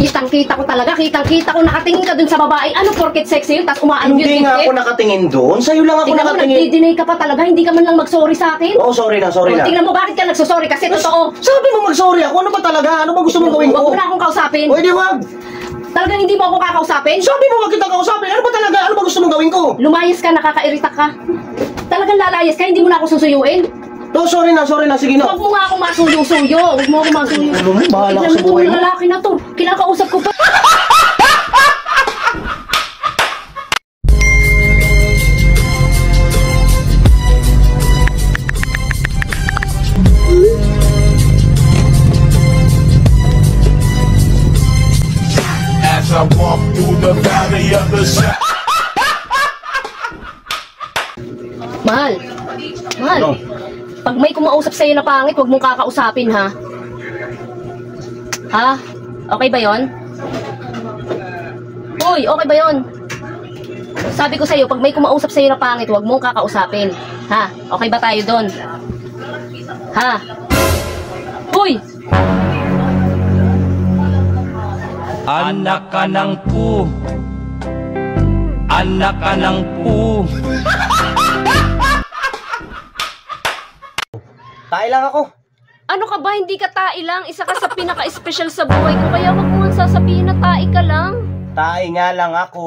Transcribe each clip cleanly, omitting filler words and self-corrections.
Kitang-kita ko talaga, kitang-kita ko nakatingin ka dun sa babae. Ano, porket sexy yun, tapos umaano yun. Hindi nga ako nakatingin doon. Sa'yo lang ako nakatingin. Nagdi-deny ka pa talaga, hindi ka man lang mag-sorry sa akin. Oo, sorry na. Tingnan mo, bakit ka nagsosorry? Kasi totoo. Sabi mo mag-sorry ako. Ano ba talaga? Ano ba gusto mong gawin ko? Huwag mo na akong kausapin. Pwede wag. Talagang hindi mo ako kakausapin? Sabi mo wag kita kausapin. Ano ba talaga? Ano ba gusto mong gawin ko? Lumayas ka, nakakairita ka. Talagang lalayas ka, hindi mo na ako susuyuin. No, sorry na. Sige na. Huwag mo nga akong masuyo-suyo. Huwag mo akong masuyo. Ano mo? Bahala ka sa buhay mo. Lalaki na to. Kinakausap ko pa. As I walk through the valley of the shadow. Mahal. Ano? Pag may kumausap sa'yo na pangit, huwag mong kakausapin, ha? Ha? Okay ba yon? Uy, okay ba yon? Sabi ko sa'yo, pag may kumausap sa'yo na pangit, huwag mong kakausapin. Ha? Okay ba tayo doon? Ha? Uy! Anak ka ng pu. Anak ka ng pu. Tayo lang ako. Ano ka ba? Hindi ka tae lang. Isa ka sa pinaka-special sa buhay ko. Kaya wag mo nga sasabihin na tae ka lang. Tayo nga lang ako.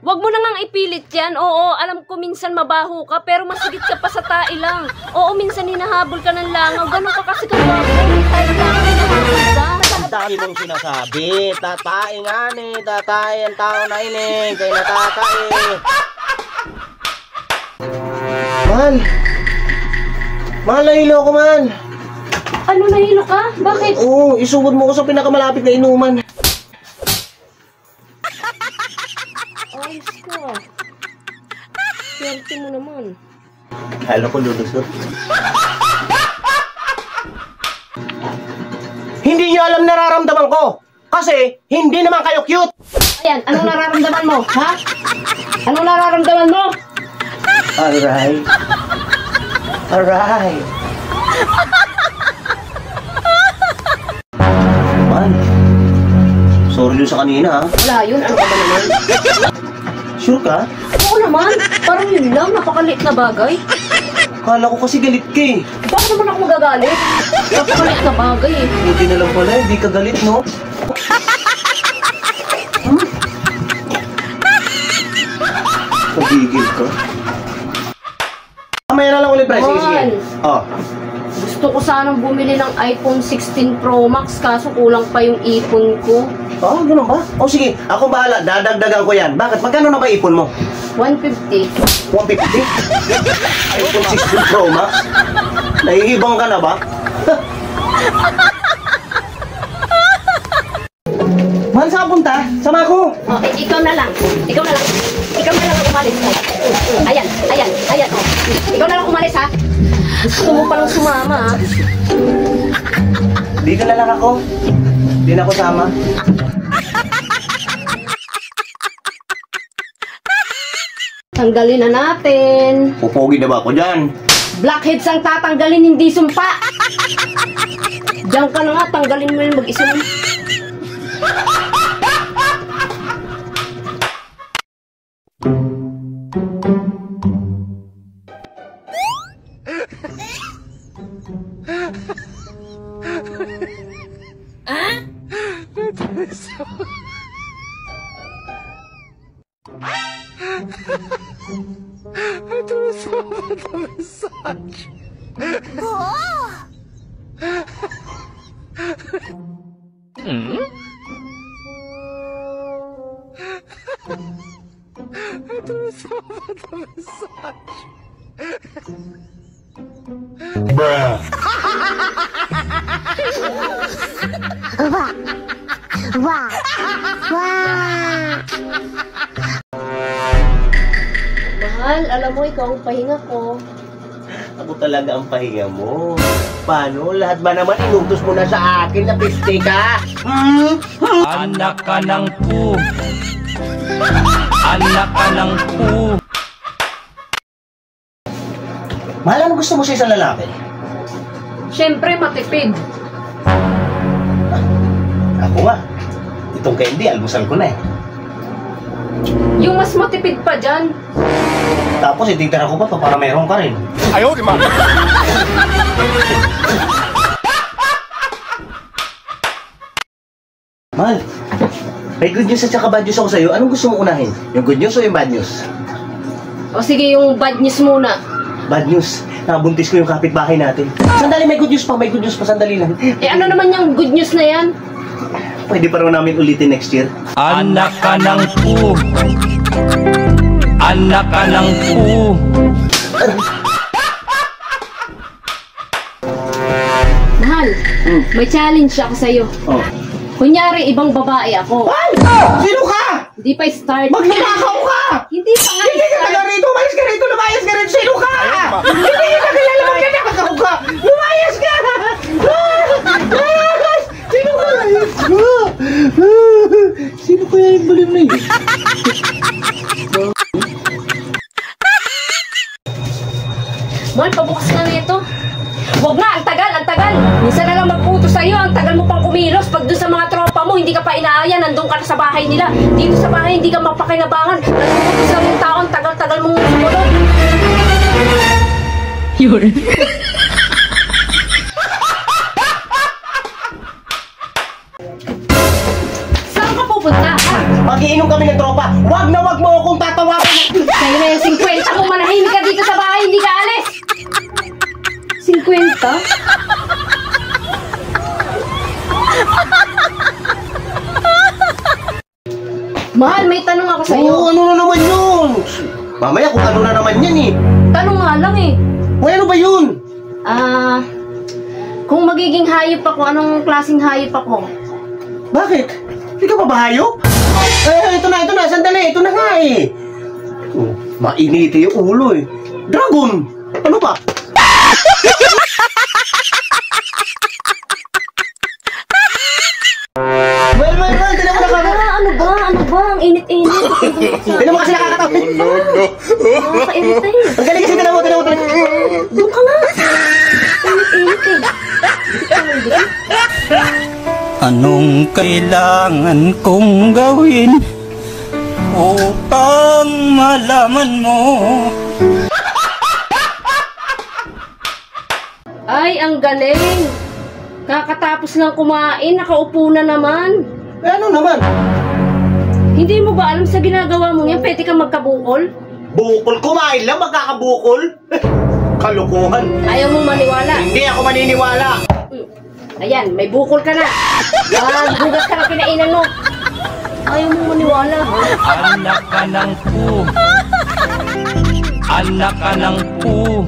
Wag mo na nga ipilit yan. Oo, alam ko minsan mabaho ka, pero masigit ka pa sa tae lang. Oo, minsan hinahabol ka ng langaw. Ganun ka kasi kawapo. Tae lang, hinahabol ka. Ang dami mong sinasabi. Tatay nga ni. Tatay ang tao na inig. Kaya natatay. Mahal, nahilo ko, man. Ano, nahilo ka? Bakit? Oo, isugod mo ko sa pinakamalapit na inuman. Ayos ka. Swerte mo naman. Halo ko lulusot. Hindi niyo alam nararamdaman ko. Kasi, hindi naman kayo cute. Ayan, anong nararamdaman mo? Ha? Anong nararamdaman mo? Alright. Man, sorry dun sa kanina, ha? Wala yun, ano ka ba naman? Sure ka? Oo naman, parang yun lang, napakaliit na bagay. Kala ko kasi galit ka eh. Bakit naman ako magagalit? Napakaliit na bagay eh. Buti na lang pala, hindi ka galit, no? Pagigil ka. Mamaya na lang ulit, pre. Sige. Oh. Gusto ko sanang bumili ng iPhone 16 Pro Max, kaso kulang pa yung ipon ko. Oh, gano'n ba? Oh, sige. Ako bahala. Dadagdagan ko yan. Bakit? Magkano na ba ipon mo? 150. 150? iPhone 16 Pro Max? Nahihibang ka na ba? Man, saan punta? Sama ko. Oh, ikaw na lang. Ikaw na lang. Ikaw na lang umalis. Oh. Ayan. Oh. Ikaw na lang umalis, ha? Gusto mo palang sumama, ha? Dito na lang ako. Di na ako sama. Tanggalin na natin. Pupogi na ba ako dyan? Blackheads ang tatanggalin, hindi sumpa. Diyan ka na nga, tanggalin mo yung mag-isa mo. Bruh. Mahal, alam mo, ikaw ang pahinga ko. Ako talaga ang pahinga mo. Paano? Lahat ba naman inutos mo na sa akin na piste ka? Anak ka ng pu. Anak ka ng pu. Mahal, ano gusto mo sa isang lalaki? Siyempre, matipid. Ako nga. Itong candy, almusal ko na eh. Yung mas matipid pa dyan. Tapos itigtara ko pa to para meron ka rin. Ayaw, di ba? Mahal, may good news at saka bad news ako sa'yo. Anong gusto mo unahin? Yung good news o yung bad news? O sige, yung bad news muna. Bad news. Nakabuntis ko yung kapitbahay natin. Sandali, may good news pa. May good news pa. Sandali lang. Eh ano naman yung good news na yan? Pwede pa raw namin ulitin next year. Anak ka ng pu. Anak ka ng pu. Mahal, may challenge ako sa'yo. Oh. Kunyari, ibang babae ako. Ay! Sino ka? Hindi pa start. Magnanakaw ka! Hindi pa nga Hindi ka start. taga rito! Umayos ka rito! Lumayas ka rito! Sino ka? Hindi ka kilala! Magnanakaw ka! Lumayas ka! Sino ka? Sino kaya yung balim na yun? Mahal, pabukas na nito. Huwag na, ang tagal, ang tagal. Minsan na lang magputo sa'yo, ang tagal mo pang kumilos. Pag doon sa mga tropa mo, hindi ka pa inaaya, nandun ka na sa bahay nila. Dito sa bahay, hindi ka mapakinabangan. Nagpuputos lang yung tao, ang tagal-tagal mong sumunod. Yun. Saan ka pupunta? Mag-iinom kami ng tropa. Wag na wag mo akong tatawagan. Sa'yo na yung 50 mo, manahimik ka dito sa bahay, hindi ka alis. 50? Mahal, may tanong ako sa'yo. Oo, ano na naman yun? Mamaya kung ano na naman yan eh. Tanong nga lang eh. Uy, ano ba yun? Kung magiging hayop ako, anong klaseng hayop ako? Bakit? Hindi ka pa ba hayop? Ito na, sandali, ito na nga eh. Mainiti yung ulo eh. Dragon! Ano pa? Well, tinan mo na ka. Ano ba? Ang init-init. Tinan mo kasi nakakatawa. Nakakainit na eh. Ang galing kasi tinan mo. Doon ka nga. Init-init eh. Anong kailangan kong gawin upang malaman mo? Ay, ang galing. Kakatapos lang kumain, nakaupo na naman. Eh, ano naman? Hindi mo ba alam sa ginagawa mo yan, pwede kang magkabukol? Bukol, kumain lang, magkakabukol. Kalukuhan. Ayaw mo maniwala. Hindi ako maniniwala. Ayan, may bukol ka na. Bugas ka na pinainan mo. Ayaw mo maniwala. Anak ka ng pu. Anak ka ng pu.